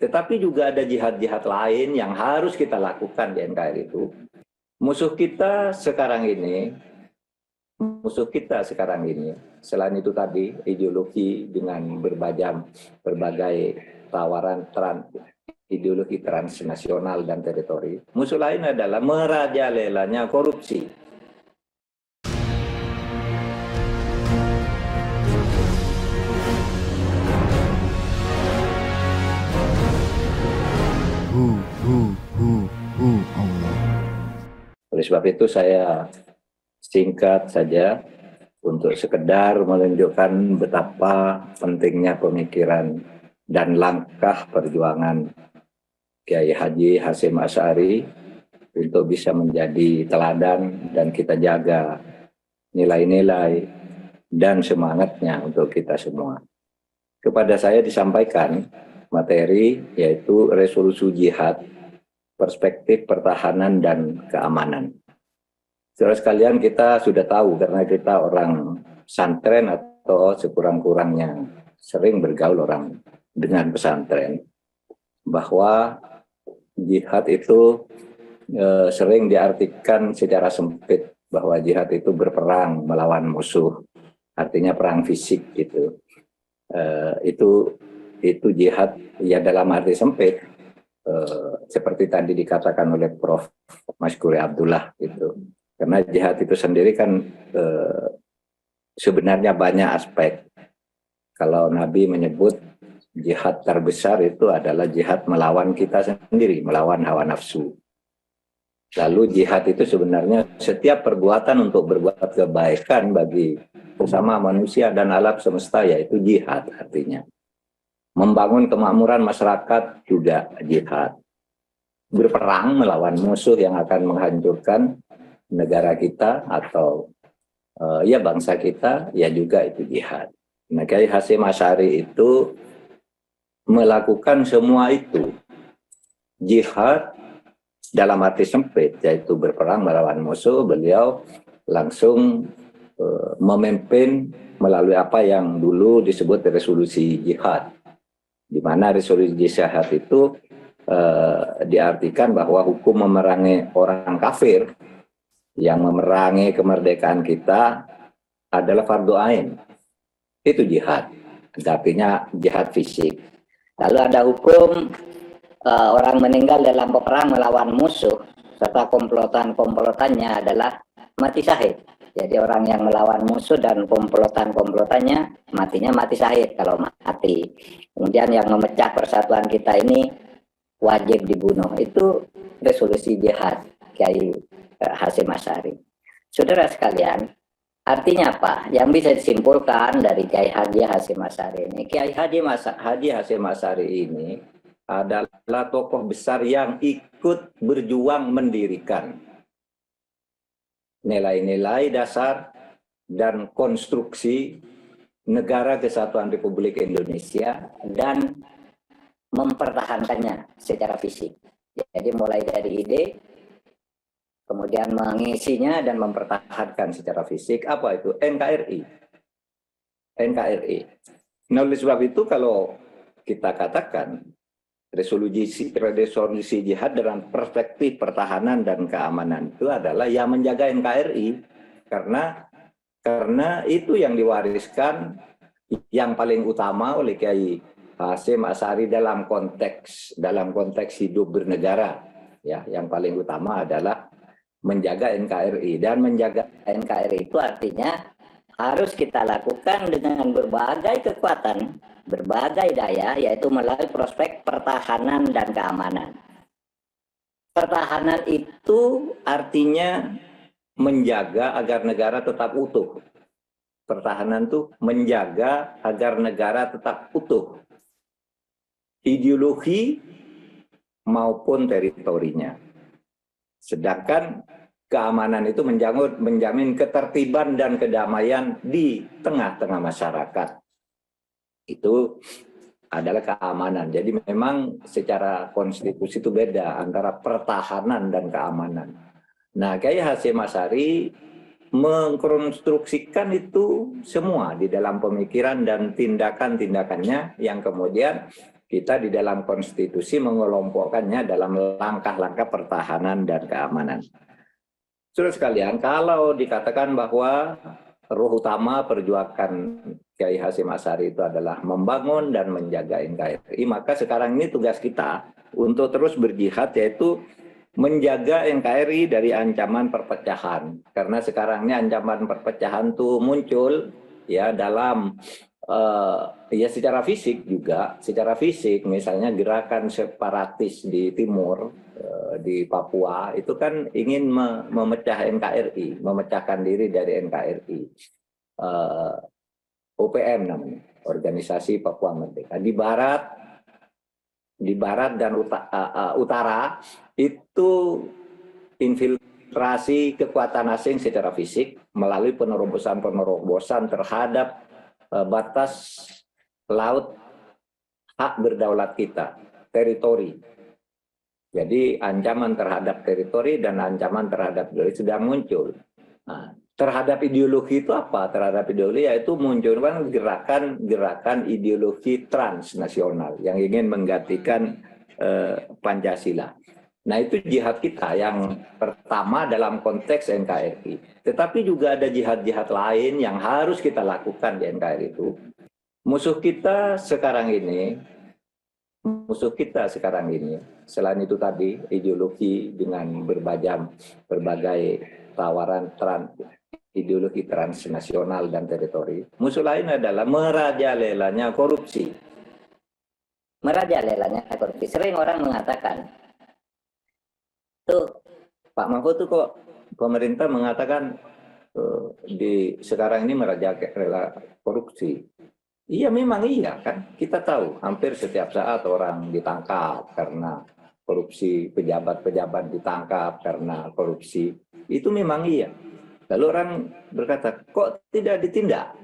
Tetapi juga ada jihad-jihad lain yang harus kita lakukan di NKRI itu. Musuh kita sekarang ini, selain itu tadi, ideologi dengan berbagai tawaran ideologi transnasional dan teritori. Musuh lain adalah merajalelanya korupsi. Allah. Oleh sebab itu saya singkat saja untuk sekedar menunjukkan betapa pentingnya pemikiran dan langkah perjuangan Kiai Haji Hasyim Asy'ari untuk bisa menjadi teladan dan kita jaga nilai-nilai dan semangatnya untuk kita semua. Kepada saya disampaikan materi yaitu resolusi jihad, perspektif pertahanan dan keamanan. Saudara sekalian, kita sudah tahu karena kita orang pesantren atau sekurang-kurangnya sering bergaul orang dengan pesantren, bahwa jihad itu sering diartikan secara sempit, bahwa jihad itu berperang melawan musuh, artinya perang fisik gitu. Itu jihad ya dalam arti sempit, seperti tadi dikatakan oleh Prof. Maskuri Abdullah gitu. Karena jihad itu sendiri kan sebenarnya banyak aspek. Kalau Nabi menyebut jihad terbesar itu adalah jihad melawan kita sendiri, melawan hawa nafsu. Lalu jihad itu sebenarnya setiap perbuatan untuk berbuat kebaikan bagi sesama manusia dan alam semesta, yaitu jihad artinya. Membangun kemakmuran masyarakat juga jihad. Berperang melawan musuh yang akan menghancurkan negara kita atau ya bangsa kita, ya juga itu jihad. Nah, Kiai Hasyim Asy'ari itu melakukan semua itu. Jihad dalam arti sempit, yaitu berperang melawan musuh, beliau langsung memimpin melalui apa yang dulu disebut resolusi jihad. Di mana resolusi jihad itu diartikan bahwa hukum memerangi orang kafir yang memerangi kemerdekaan kita adalah fardu ain. Itu jihad, artinya jihad fisik. Lalu ada hukum orang meninggal dalam peperang melawan musuh serta komplotannya adalah mati syahid. Jadi orang yang melawan musuh dan komplotannya matinya mati syahid kalau mati. Kemudian yang memecah persatuan kita ini wajib dibunuh. Itu resolusi jihad Kiai Hasyim Asy'ari. Saudara sekalian, artinya apa? Yang bisa disimpulkan dari Kiai Haji Hasyim Asy'ari ini, Kiai Haji Hasyim Asy'ari ini adalah tokoh besar yang ikut berjuang mendirikan nilai-nilai dasar dan konstruksi Negara Kesatuan Republik Indonesia dan mempertahankannya secara fisik. Jadi mulai dari ide, kemudian mengisinya dan mempertahankan secara fisik. Apa itu? NKRI. Nah, oleh sebab itu kalau kita katakan resolusi jihad dalam perspektif pertahanan dan keamanan itu adalah yang menjaga NKRI, karena itu yang diwariskan yang paling utama oleh Kiai Hasyim Asy'ari dalam konteks hidup bernegara. Ya, yang paling utama adalah menjaga NKRI, dan menjaga NKRI itu artinya harus kita lakukan dengan berbagai kekuatan, berbagai daya, yaitu melalui prospek pertahanan dan keamanan. Pertahanan itu artinya menjaga agar negara tetap utuh. Pertahanan itu menjaga agar negara tetap utuh, ideologi maupun teritorinya. Sedangkan keamanan itu menjamin ketertiban dan kedamaian di tengah-tengah masyarakat. Itu adalah keamanan. Jadi memang secara konstitusi itu beda antara pertahanan dan keamanan. Nah, Kiai Hasyim Asy'ari mengkonstruksikan itu semua di dalam pemikiran dan tindakan-tindakannya yang kemudian kita di dalam konstitusi mengelompokkannya dalam langkah-langkah pertahanan dan keamanan. Saudara sekalian, kalau dikatakan bahwa ruh utama perjuangan Kiai Hasyim Asy'ari itu adalah membangun dan menjaga NKRI, maka sekarang ini tugas kita untuk terus berjihad, yaitu menjaga NKRI dari ancaman perpecahan. Karena sekarang ini ancaman perpecahan tuh muncul ya dalam ya secara fisik juga, secara fisik misalnya gerakan separatis di timur, di Papua itu kan ingin memecah NKRI, memecahkan diri dari NKRI. OPM namanya, Organisasi Papua Merdeka. Di barat dan utara itu infiltrasi kekuatan asing secara fisik melalui penerobosan terhadap batas laut hak berdaulat kita, teritori. Jadi ancaman terhadap teritori dan ancaman terhadap ideologi sedang muncul. Nah, terhadap ideologi itu apa? Terhadap ideologi yaitu muncul gerakan ideologi transnasional yang ingin menggantikan Pancasila. Nah, itu jihad kita yang pertama dalam konteks NKRI. Tetapi juga ada jihad-jihad lain yang harus kita lakukan di NKRI itu. Musuh kita sekarang ini, selain itu tadi, ideologi dengan berbagai tawaran ideologi transnasional dan teritori. Musuh lain adalah merajalelanya korupsi. Merajalelanya korupsi. Sering orang mengatakan, tuh Pak Mahfud tuh kok pemerintah mengatakan di sekarang ini merajalela korupsi. Iya memang iya kan, kita tahu hampir setiap saat orang ditangkap karena korupsi, pejabat-pejabat ditangkap karena korupsi, itu memang iya. Lalu orang berkata, kok tidak ditindak?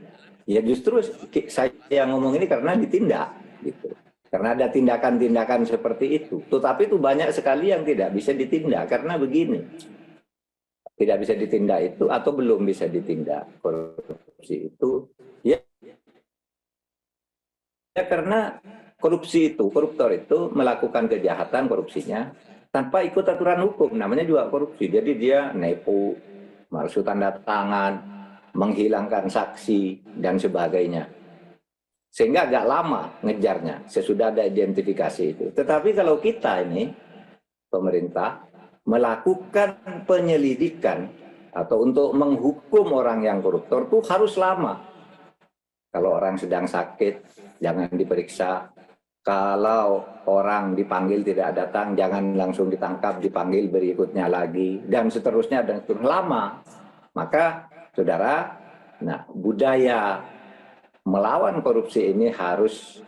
Ya justru saya ngomong ini karena ditindak, gitu. Karena ada tindakan-tindakan seperti itu. Tetapi itu banyak sekali yang tidak bisa ditindak karena begini. Tidak bisa ditindak itu atau belum bisa ditindak korupsi itu. Ya karena koruptor itu melakukan kejahatan korupsinya tanpa ikut aturan hukum, namanya juga korupsi. Jadi dia nepo, palsu tanda tangan, menghilangkan saksi dan sebagainya. Sehingga agak lama ngejarnya sesudah ada identifikasi itu. Tetapi kalau kita ini pemerintah melakukan penyelidikan atau untuk menghukum orang yang koruptor itu harus lama. Kalau orang sedang sakit, jangan diperiksa. Kalau orang dipanggil tidak datang, jangan langsung ditangkap, dipanggil berikutnya lagi, dan seterusnya, dan seterusnya lama. Maka, saudara, nah budaya melawan korupsi ini harus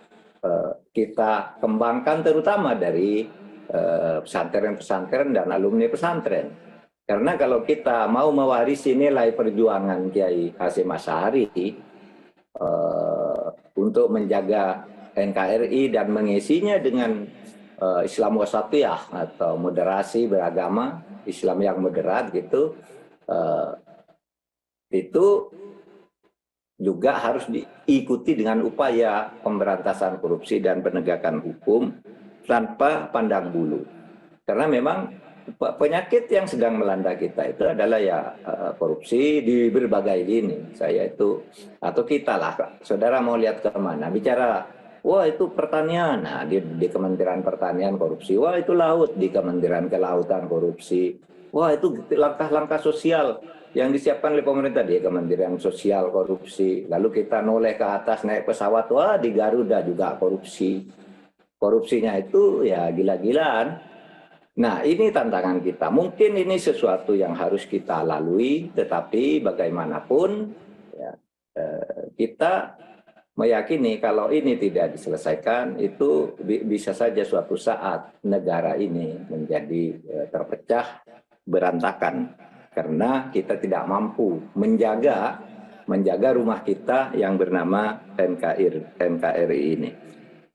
kita kembangkan terutama dari pesantren-pesantren dan alumni pesantren. Karena kalau kita mau mewarisi nilai perjuangan Kiai Hasyim Asy'ari, untuk menjaga NKRI dan mengisinya dengan Islam wasatiyah atau moderasi beragama, Islam yang moderat gitu, itu juga harus diikuti dengan upaya pemberantasan korupsi dan penegakan hukum tanpa pandang bulu. Karena memang penyakit yang sedang melanda kita itu adalah ya korupsi di berbagai lini. Saya itu atau kita lah, saudara mau lihat ke mana? Bicara, wah itu pertanian, nah di Kementerian Pertanian korupsi. Wah itu laut, di Kementerian Kelautan korupsi. Wah itu langkah-langkah sosial yang disiapkan oleh pemerintah di Kementerian Sosial korupsi. Lalu kita noleh ke atas naik pesawat, wah di Garuda juga korupsi. Korupsinya itu ya gila-gilaan. Nah, ini tantangan kita. Mungkin ini sesuatu yang harus kita lalui, tetapi bagaimanapun ya, kita meyakini kalau ini tidak diselesaikan, itu bisa saja suatu saat negara ini menjadi terpecah, berantakan, karena kita tidak mampu menjaga rumah kita yang bernama NKRI ini.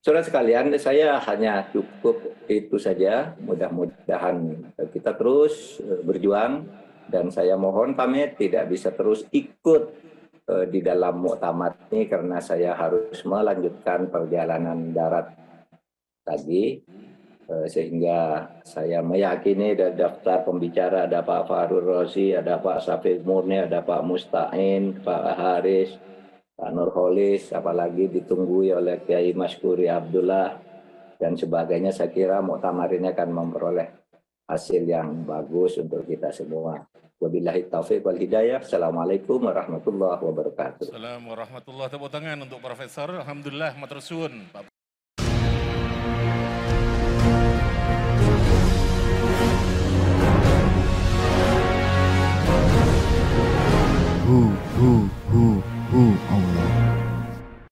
Saudara sekalian, saya hanya cukup itu saja. Mudah-mudahan kita terus berjuang, dan saya mohon pamit tidak bisa terus ikut di dalam muktamar ini karena saya harus melanjutkan perjalanan darat lagi, sehingga saya meyakini dari daftar pembicara ada Pak Farul Rozi, ada Pak Syafiq Murni, ada Pak Musta'in, Pak Haris, Pak Nurholis, apalagi ditunggu oleh Kiai Maskuri Abdullah dan sebagainya. Saya kira muktamar ini akan memperoleh hasil yang bagus untuk kita semua. Wabillahi taufiq wal hidayah. Assalamualaikum warahmatullahi wabarakatuh. Assalamualaikum warahmatullahi wabarakatuh. Tepuk tangan untuk Profesor. Alhamdulillah, matur suwun.